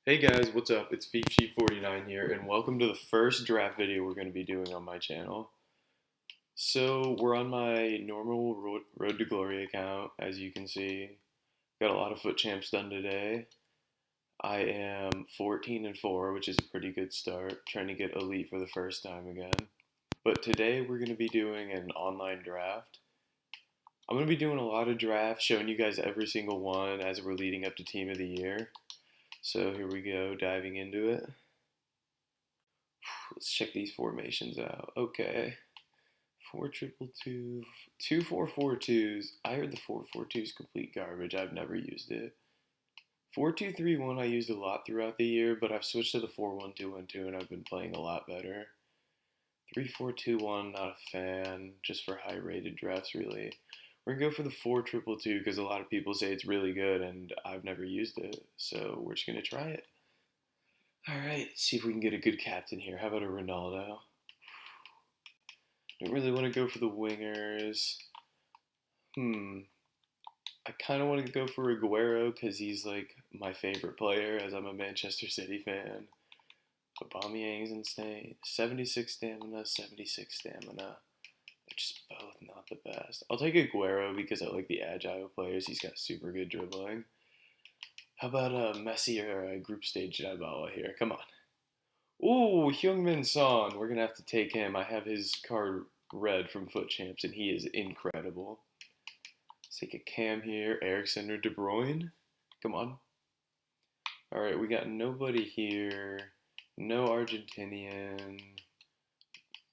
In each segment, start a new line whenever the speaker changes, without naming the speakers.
Hey guys, what's up? It's FeefSheep49 here, and welcome to the first draft video we're going to be doing on my channel. So, we're on my normal Road to Glory account, as you can see. Got a lot of FUT champs done today. I am 14-4, which is a pretty good start, trying to get elite for the first time again. But today we're going to be doing an online draft. I'm going to be doing a lot of drafts, showing you guys every single one as we're leading up to Team of the Year. So here we go, diving into it. Let's check these formations out. Okay. 4-2-2-2, 2-4-4-2s. I heard the 4-4-2 is complete garbage. I've never used it. 4-2-3-1 I used a lot throughout the year, but I've switched to the 4-1-2-1-2 and I've been playing a lot better. 3-4-2-1, not a fan, just for high rated drafts really. We're going to go for the 4-2-2-2 because a lot of people say it's really good and I've never used it. So we're just going to try it. Alright, let's see if we can get a good captain here. How about a Ronaldo? Don't really want to go for the wingers. I kind of want to go for Aguero because he's like my favorite player as I'm a Manchester City fan. Aubameyang's insane. 76 stamina, 76 stamina. They're just both not the best. I'll take Aguero because I like the agile players. He's got super good dribbling. How about Messi or group stage Dybala here? Come on. Ooh, Heung-min Son. We're going to have to take him. I have his card red from FUT Champs, and he is incredible. Let's take a Cam here. Eriksen or De Bruyne. Come on. All right, we got nobody here. No Argentinian.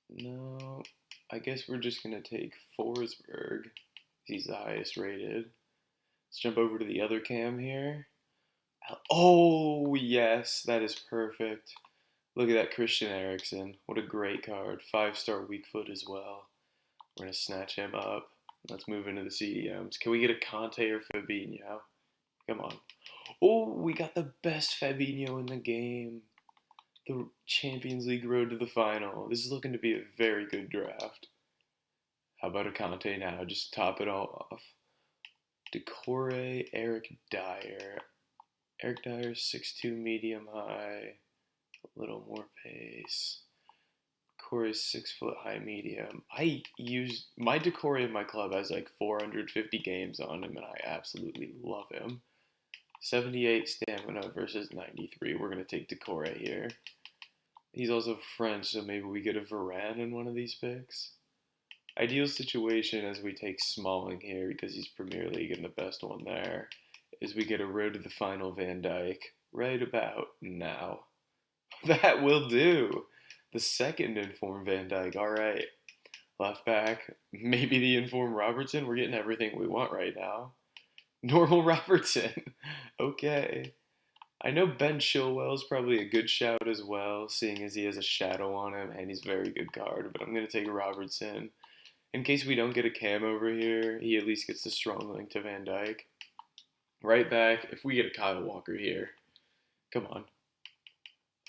No. I guess we're just going to take Forsberg. He's the highest rated. Let's jump over to the other Cam here. Oh, yes, that is perfect. Look at that Christian Eriksen. What a great card. 5-star weak foot as well. We're going to snatch him up. Let's move into the CDMs. Can we get a Conte or Fabinho? Come on. Oh, we got the best Fabinho in the game. The Champions League road to the final. This is looking to be a very good draft. How about a Conte now? Just top it all off. Decore, Eric Dyer. Eric Dyer, 6'2", medium high. A little more pace. Decore is 6 foot high, medium. I used my Decore in my club has like 450 games on him, and I absolutely love him. 78 stamina versus 93. We're going to take Decore here. He's also French, so maybe we get a Varane in one of these picks. Ideal situation as we take Smalling here because he's Premier League and the best one there is we get a road to the final Van Dijk right about now. That will do. The second informed Van Dijk. All right. Left back. Maybe the informed Robertson. We're getting everything we want right now. Normal Robertson. Okay. I know Ben Chilwell's probably a good shout as well, seeing as he has a shadow on him and he's a very good card, but I'm going to take Robertson. In case we don't get a Cam over here, he at least gets the strong link to Van Dijk. Right back, if we get a Kyle Walker here, come on.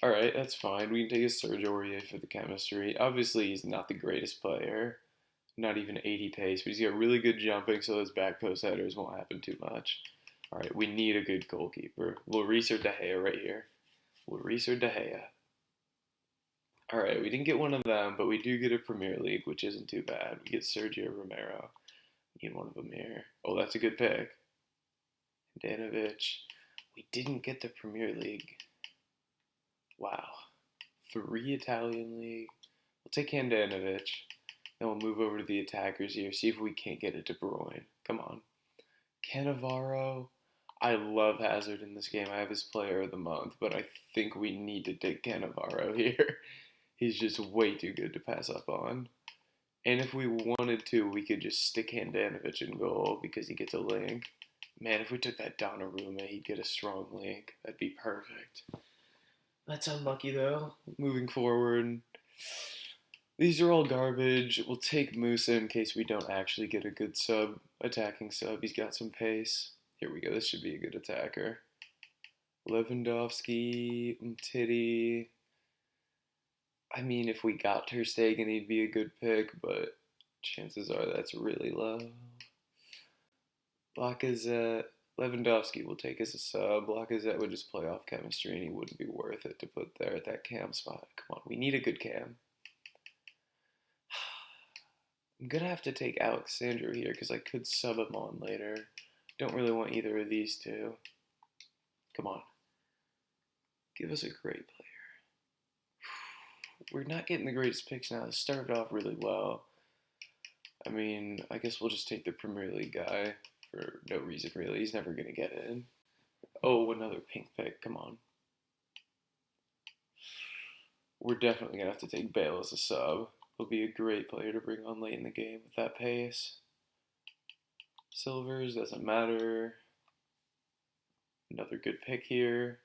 Alright, that's fine. We can take a Serge Aurier for the chemistry. Obviously, he's not the greatest player. Not even 80 pace, but he's got really good jumping, so those back post headers won't happen too much. Alright, we need a good goalkeeper. Lloris or De Gea right here. Lloris or De Gea. Alright, we didn't get one of them, but we do get a Premier League, which isn't too bad. We get Sergio Romero. Need one of them here. Oh, that's a good pick. Danovic. We didn't get the Premier League. Wow. 3 Italian League. We'll take Handanovic. Then we'll move over to the attackers here. See if we can't get a De Bruyne. Come on. Cannavaro. I love Hazard in this game. I have his player of the month, but I think we need to take Cannavaro here. He's just way too good to pass up on. And if we wanted to, we could just stick Handanovic in goal because he gets a link. Man, if we took that Donnarumma, he'd get a strong link. That'd be perfect. That's unlucky, though. Moving forward. These are all garbage. We'll take Musa in case we don't actually get a good sub, attacking sub. He's got some pace. Here we go. This should be a good attacker. Lewandowski, Umtiti. I mean, if we got Ter Stegen, he'd be a good pick, but chances are that's really low. Lacazette. Lewandowski will take as a sub. Lacazette would just play off chemistry, and he wouldn't be worth it to put there at that cam spot. Come on, we need a good cam. I'm gonna have to take Alexandro here because I could sub him on later. Don't really want either of these two. Come on. Give us a great player. We're not getting the greatest picks now. It started off really well. I mean, I guess we'll just take the Premier League guy for no reason, really. He's never going to get in. Oh, another pink pick. Come on. We're definitely going to have to take Bale as a sub. He'll be a great player to bring on late in the game with that pace. Silvers, doesn't matter. Another good pick here.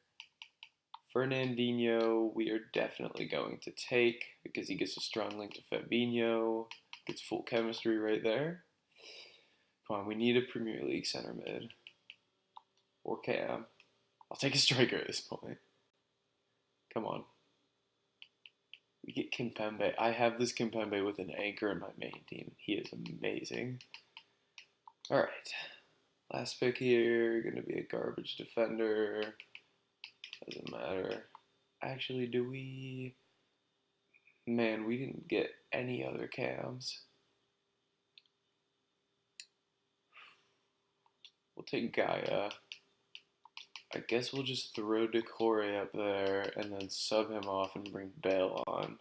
Fernandinho, we are definitely going to take because he gets a strong link to Fabinho. Gets full chemistry right there. Come on, we need a Premier League center mid. Or cam. I'll take a striker at this point. Come on. We get Kimpembe. I have this Kimpembe with an anchor in my main team. He is amazing. Alright. Last pick here. Gonna be a garbage defender. Doesn't matter. Actually, do we... Man, we didn't get any other cams. We'll take Gaia. I guess we'll just throw Decore up there and then sub him off and bring Bale on.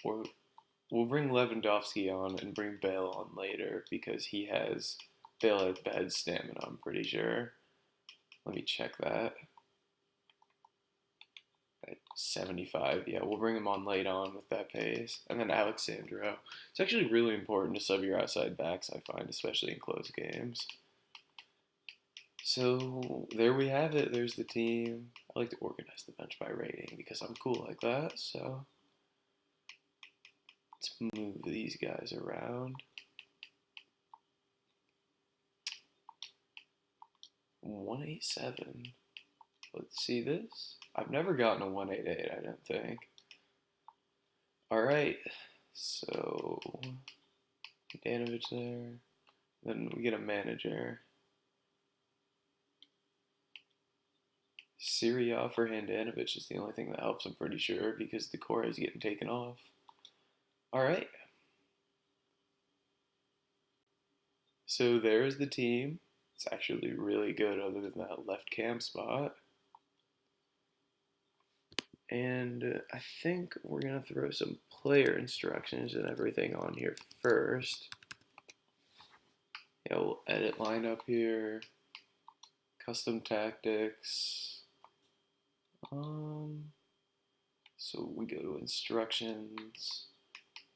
Or we'll bring Lewandowski on and bring Bale on later because Bale has bad stamina, I'm pretty sure. Let me check that. 75, yeah, we'll bring him on late on with that pace. And then Alexandro. It's actually really important to sub your outside backs, I find, especially in close games. So, there we have it. There's the team. I like to organize the bench by rating because I'm cool like that, so... Let's move these guys around. 187. Let's see this. I've never gotten a 188, I don't think. Alright, so Danovich there. Then we get a manager. Syria for Handanovic is the only thing that helps, I'm pretty sure, because Decore is getting taken off. Alright. So there's the team. It's actually really good other than that left cam spot. And I think we're going to throw some player instructions and everything on here first. Yeah, we'll edit lineup here. Custom tactics. So we go to instructions.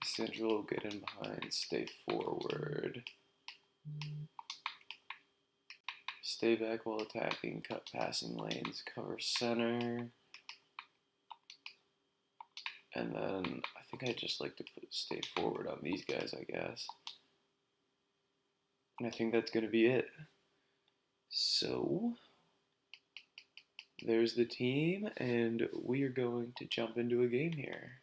Central, get in behind, stay forward. Stay back while attacking, cut passing lanes, cover center. And then I think I just like to stay forward on these guys, I guess. And I think that's going to be it. So, there's the team, and we are going to jump into a game here.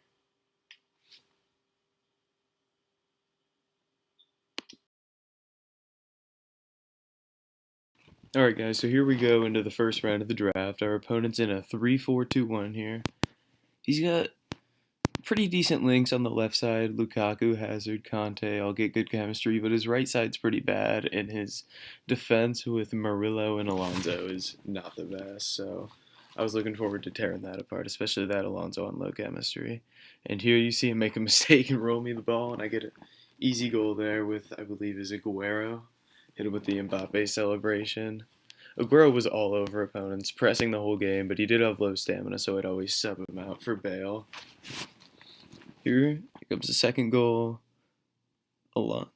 Alright guys, so here we go into the first round of the draft. Our opponent's in a 3-4-2-1 here. He's got pretty decent links on the left side. Lukaku, Hazard, Conte all get good chemistry, but his right side's pretty bad, and his defense with Murillo and Alonso is not the best, so I was looking forward to tearing that apart, especially that Alonso on low chemistry. And here you see him make a mistake and roll me the ball, and I get an easy goal there with, I believe, is Aguero. Hit him with the Mbappe celebration. Aguero was all over opponents, pressing the whole game, but he did have low stamina, so I'd always sub him out for Bale. Here comes the second goal. Alonso.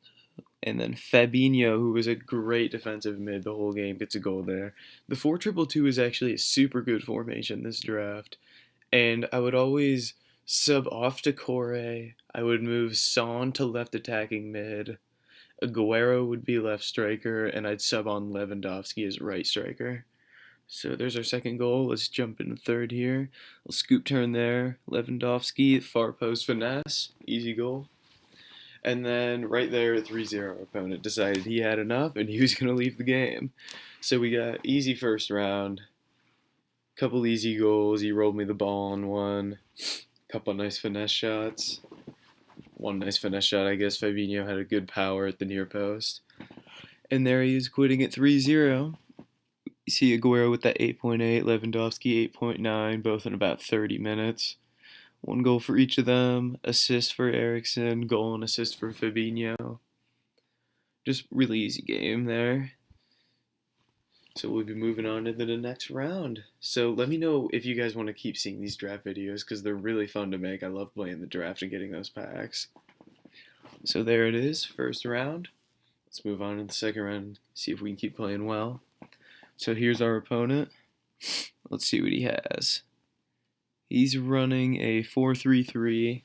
And then Fabinho, who was a great defensive mid the whole game, gets a goal there. The 4-2-2 is actually a super good formation this draft. And I would always sub off to Corre. I would move Son to left attacking mid. Aguero would be left striker, and I'd sub on Lewandowski as right striker. So there's our second goal. Let's jump into third here. A scoop turn there. Lewandowski, far post finesse. Easy goal. And then right there, 3-0, opponent decided he had enough and he was going to leave the game. So we got easy first round, couple easy goals. He rolled me the ball on one, couple nice finesse shots. One nice finesse shot, I guess. Fabinho had a good power at the near post. And there he is quitting at 3-0. You see Aguero with that 8.8, Lewandowski 8.9, both in about 30 minutes. One goal for each of them, assist for Eriksen, goal and assist for Fabinho. Just really easy game there. So we'll be moving on into the next round. So let me know if you guys want to keep seeing these draft videos because they're really fun to make. I love playing the draft and getting those packs. So there it is, first round. Let's move on to the second round, see if we can keep playing well. So here's our opponent. Let's see what he has. He's running a 4-3-3.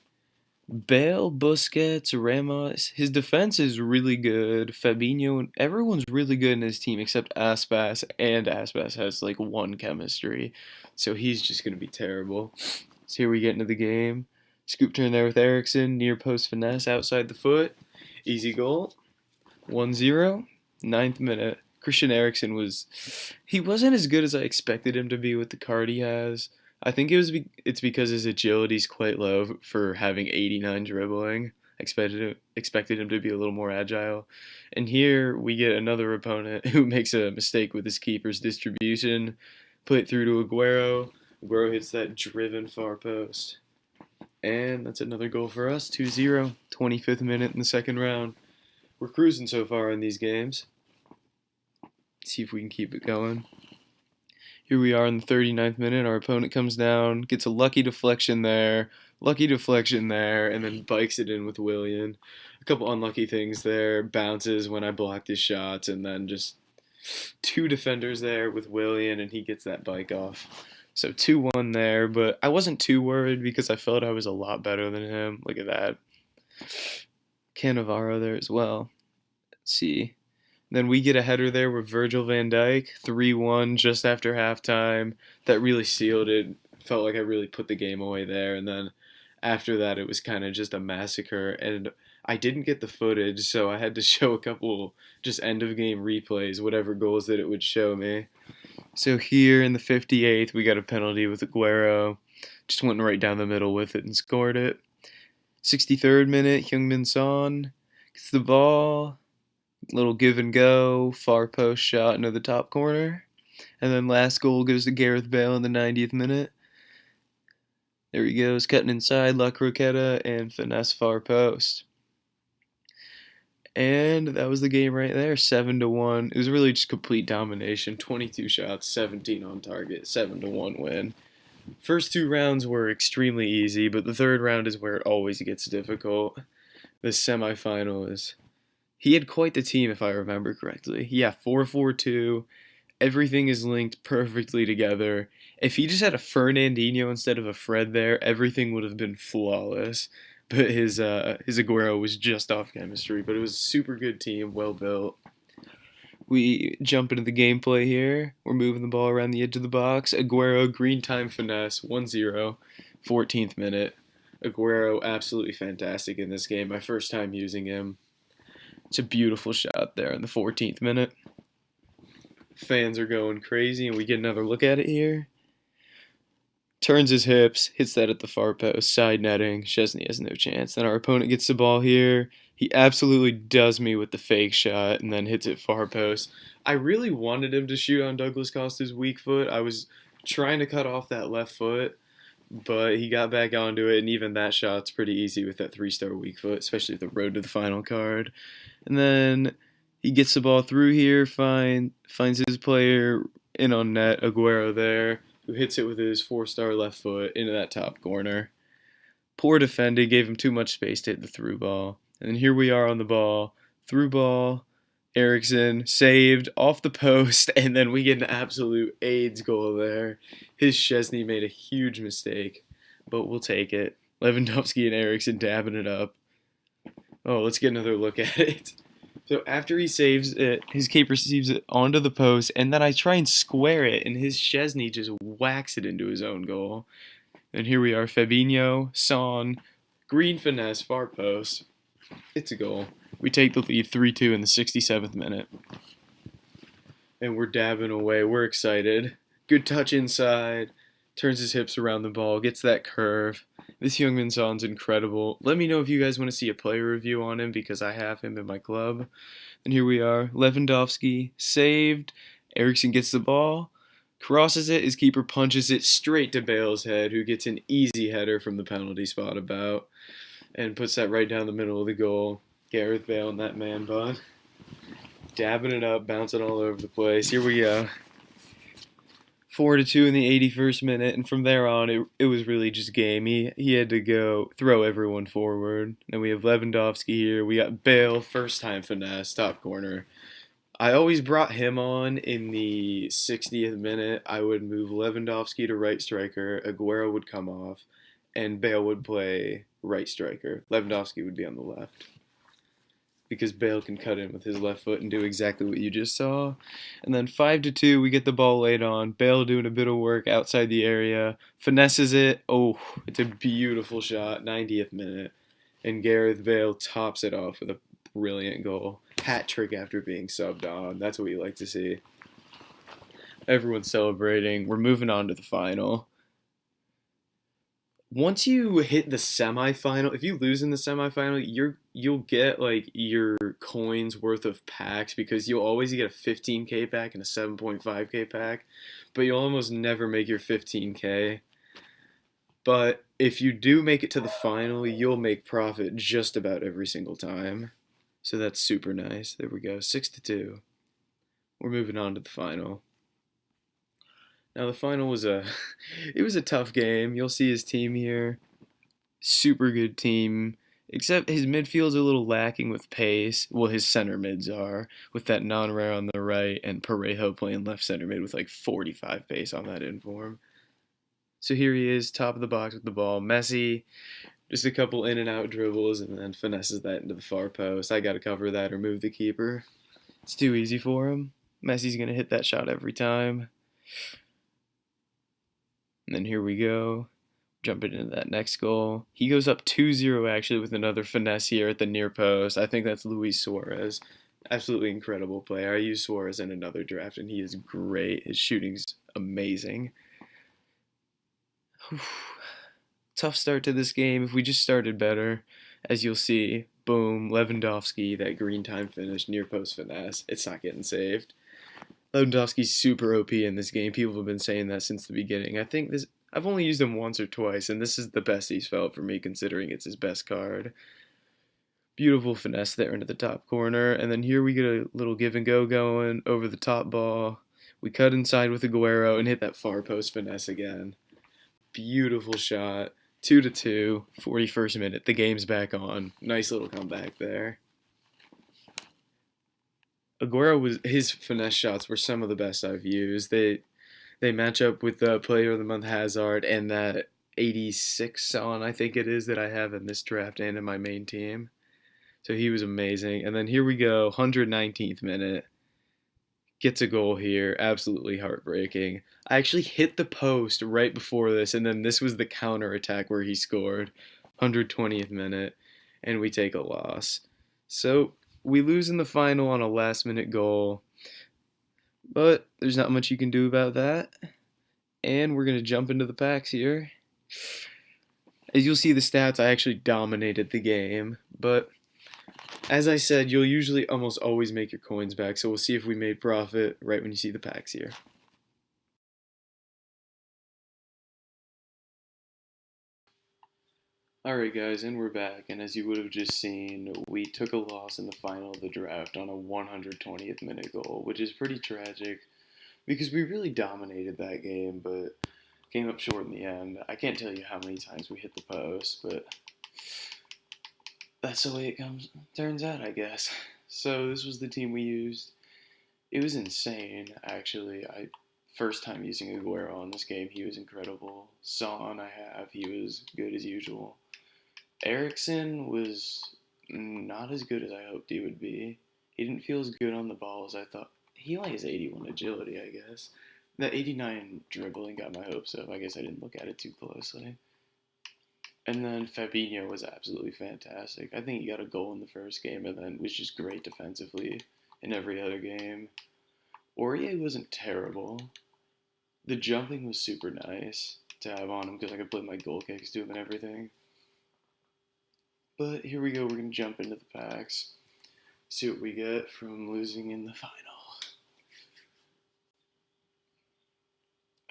Bale, Busquets, Ramos. His defense is really good. Fabinho, everyone's really good in his team except Aspas, and Aspas has like one chemistry. So he's just going to be terrible. So here we get into the game. Scoop turn there with Eriksen, near post finesse, outside the foot. Easy goal. 1-0, 9th minute. Christian Eriksen he wasn't as good as I expected him to be with the card he has. I think it's because his agility is quite low for having 89 dribbling. Expected him to be a little more agile. And here we get another opponent who makes a mistake with his keeper's distribution. Put it through to Aguero. Aguero hits that driven far post. And that's another goal for us, 2-0, 25th minute in the second round. We're cruising so far in these games. See if we can keep it going. Here we are in the 39th minute. Our opponent comes down, gets a lucky deflection there, and then bikes it in with Willian. A couple unlucky things there. Bounces when I blocked his shots, and then just two defenders there with Willian, and he gets that bike off. So 2-1 there, but I wasn't too worried because I felt I was a lot better than him. Look at that. Cannavaro there as well. Let's see. Then we get a header there with Virgil van Dijk, 3-1 just after halftime. That really sealed it. Felt like I really put the game away there. And then after that, it was kind of just a massacre. And I didn't get the footage, so I had to show a couple just end-of-game replays, whatever goals that it would show me. So here in the 58th, we got a penalty with Aguero. Just went right down the middle with it and scored it. 63rd minute, Heung-min Son gets the ball. Little give and go, far post shot into the top corner. And then last goal goes to Gareth Bale in the 90th minute. There he goes, cutting inside, La Croqueta, and finesse far post. And that was the game right there, 7-1. It was really just complete domination. 22 shots, 17 on target, 7-1 win. First two rounds were extremely easy, but the third round is where it always gets difficult. The semifinal is... He had quite the team, if I remember correctly. Yeah, 4-4-2. Everything is linked perfectly together. If he just had a Fernandinho instead of a Fred there, everything would have been flawless. But his Aguero was just off chemistry. But it was a super good team, well built. We jump into the gameplay here. We're moving the ball around the edge of the box. Aguero, green time finesse, 1-0, 14th minute. Aguero, absolutely fantastic in this game. My first time using him. It's a beautiful shot there in the 14th minute. Fans are going crazy, and we get another look at it here. Turns his hips, hits that at the far post, side netting. Szczesny has no chance. Then our opponent gets the ball here. He absolutely does me with the fake shot and then hits it far post. I really wanted him to shoot on Douglas Costa's weak foot. I was trying to cut off that left foot, but he got back onto it, and even that shot's pretty easy with that 3-star weak foot, especially the road to the final card. And then he gets the ball through here, finds his player in on net, Aguero there, who hits it with his 4-star left foot into that top corner. Poor defending, gave him too much space to hit the through ball. And then here we are on the ball, through ball, Eriksen saved off the post, and then we get an absolute AIDS goal there. His Szczesny made a huge mistake, but we'll take it. Lewandowski and Eriksen dabbing it up. Oh, let's get another look at it. So after he saves it, his keeper receives it onto the post, and then I try and square it, and his Szczesny just whacks it into his own goal. And here we are, Fabinho, Son, green finesse, far post. It's a goal. We take the lead 3-2 in the 67th minute. and we're dabbing away. We're excited. Good touch inside. Turns his hips around the ball. Gets that curve. This Youngmin Son's incredible. Let me know if you guys want to see a player review on him because I have him in my club. And here we are. Lewandowski saved. Eriksson gets the ball. Crosses it. His keeper punches it straight to Bale's head, who gets an easy header from the penalty spot about. And puts that right down the middle of the goal. Gareth Bale and that man bun. Dabbing it up, bouncing all over the place. Here we go. 4-2 in the 81st minute, and from there on, it was really just game. He had to go throw everyone forward. Then we have Lewandowski here. We got Bale, first time finesse, top corner. I always brought him on in the 60th minute. I would move Lewandowski to right striker, Aguero would come off, and Bale would play right striker. Lewandowski would be on the left, because Bale can cut in with his left foot and do exactly what you just saw. And then 5-2, we get the ball laid on. Bale doing a bit of work outside the area. Finesses it. Oh, it's a beautiful shot, 90th minute. And Gareth Bale tops it off with a brilliant goal. Hat trick after being subbed on. That's what we like to see. Everyone's celebrating. We're moving on to the final. Once you hit the semifinal, if you lose in the semifinal, you'll get like your coins worth of packs because you'll always get a 15K pack and a 7.5K pack, but you'll almost never make your 15K. But if you do make it to the final, you'll make profit just about every single time. So that's super nice. There we go, 6-2. We're moving on to the final. Now the final was a tough game. You'll see his team here. Super good team. Except his midfield's a little lacking with pace. Well, his center mids are, with that non-rare on the right and Parejo playing left center mid with like 45 pace on that inform. So here he is, top of the box with the ball. Messi, just a couple in and out dribbles and then finesses that into the far post. I got to cover that or move the keeper. It's too easy for him. Messi's going to hit that shot every time. And then here we go, jumping into that next goal. He goes up 2-0 actually with another finesse here at the near post. I think that's Luis Suarez. Absolutely incredible player. I used Suarez in another draft and he is great. His shooting's amazing. Tough start to this game. If we just started better, as you'll see, boom, Lewandowski, that green time finish, near post finesse. It's not getting saved. Lewandowski's super OP in this game. People have been saying that since the beginning. I've only used him once or twice, and this is the best he's felt for me, considering it's his best card. Beautiful finesse there into the top corner, and then here we get a little give and go going over the top ball. We cut inside with Aguero and hit that far post finesse again. Beautiful shot. 2-2, 41st minute. The game's back on. Nice little comeback there. His finesse shots were some of the best I've used. They match up with the Player of the Month Hazard and that 86 on, I think it is, that I have in this draft and in my main team. So he was amazing. And then here we go, 119th minute. Gets a goal here, absolutely heartbreaking. I actually hit the post right before this, and then this was the counter attack where he scored. 120th minute, and we take a loss. So we lose in the final on a last-minute goal, but there's not much you can do about that. And we're going to jump into the packs here. As you'll see the stats, I actually dominated the game, but as I said, you'll usually almost always make your coins back, so we'll see if we made profit right when you see the packs here. Alright guys, and we're back, and as you would have just seen, we took a loss in the final of the draft on a 120th minute goal, which is pretty tragic, because we really dominated that game, but came up short in the end. I can't tell you how many times we hit the post, but that's the way it turns out, I guess. So this was the team we used. It was insane, actually. First time using Aguero on this game, he was incredible. Son he was good as usual. Eriksson was not as good as I hoped he would be. He didn't feel as good on the ball as I thought. He only has 81 agility, I guess. That 89 dribbling got my hopes up. I guess I didn't look at it too closely. And then Fabinho was absolutely fantastic. I think he got a goal in the first game and then was just great defensively in every other game. Aurier wasn't terrible. The jumping was super nice to have on him because I could play my goal kicks to him and everything. But here we go, we're going to jump into the packs. See what we get from losing in the final.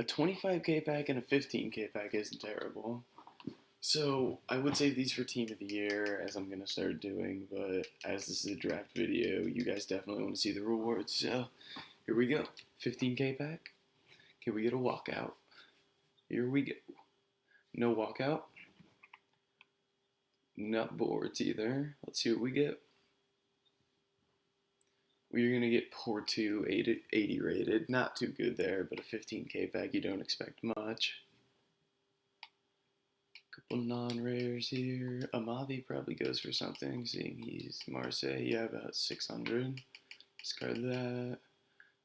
A 25k pack and a 15k pack isn't terrible. So I would save these for Team of the Year, as I'm going to start doing, but as this is a draft video, you guys definitely want to see the rewards. So here we go. 15k pack. Can we get a walkout? Here we go. No walkout. Not boards either. Let's see what we get. We're going to get Porto 80 rated. Not too good there, but a 15k pack, you don't expect much. Couple non-rares here. Amavi probably goes for something, seeing he's Marseille. Yeah, about 600. Discard that.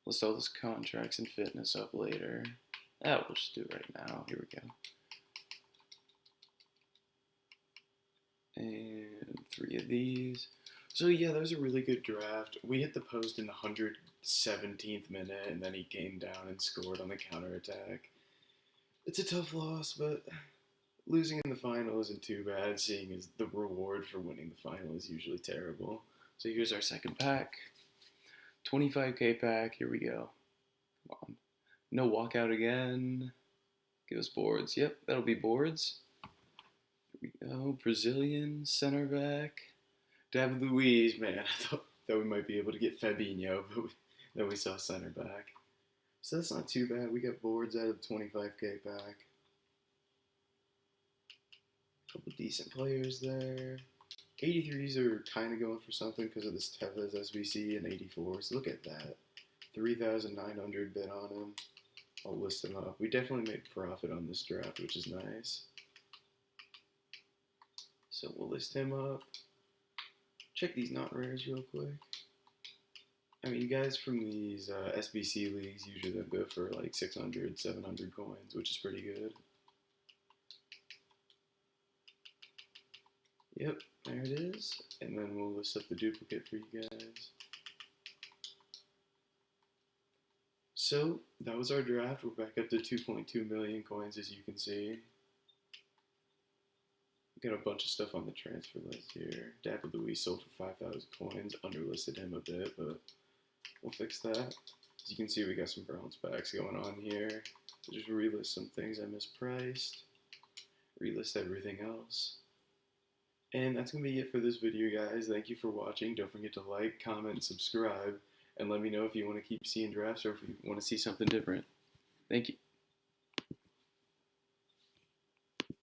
List all those contracts and fitness up later. We'll just do it right now. Here we go. And 3 of these. So yeah, that was a really good draft. We hit the post in the 117th minute, and then he came down and scored on the counterattack. It's a tough loss, but losing in the final isn't too bad, seeing as the reward for winning the final is usually terrible. So here's our second pack. 25k pack, here we go. Come on. No walkout again. Give us boards. Yep, that'll be boards. Here we go. Brazilian center back. David Luiz, man, I thought that we might be able to get Fabinho, but then we saw center back. So that's not too bad. We got boards out of the 25k pack. Couple decent players there. 83s are kind of going for something because of this Tevez SBC and 84s. Look at that. 3,900 bid on him. I'll list them up. We definitely made profit on this draft, which is nice. So we'll list him up. Check these not rares real quick. I mean, you guys from these SBC leagues usually go for like 600, 700 coins, which is pretty good. Yep, there it is. And then we'll list up the duplicate for you guys. So, that was our draft. We're back up to 2.2 million coins, as you can see. Got a bunch of stuff on the transfer list here. David Luiz sold for 5,000 coins. Underlisted him a bit, but we'll fix that. As you can see, we got some bronze packs going on here. I'll just relist some things I mispriced. Relist everything else. And that's going to be it for this video, guys. Thank you for watching. Don't forget to like, comment, and subscribe. And let me know if you want to keep seeing drafts or if you want to see something different. Thank you.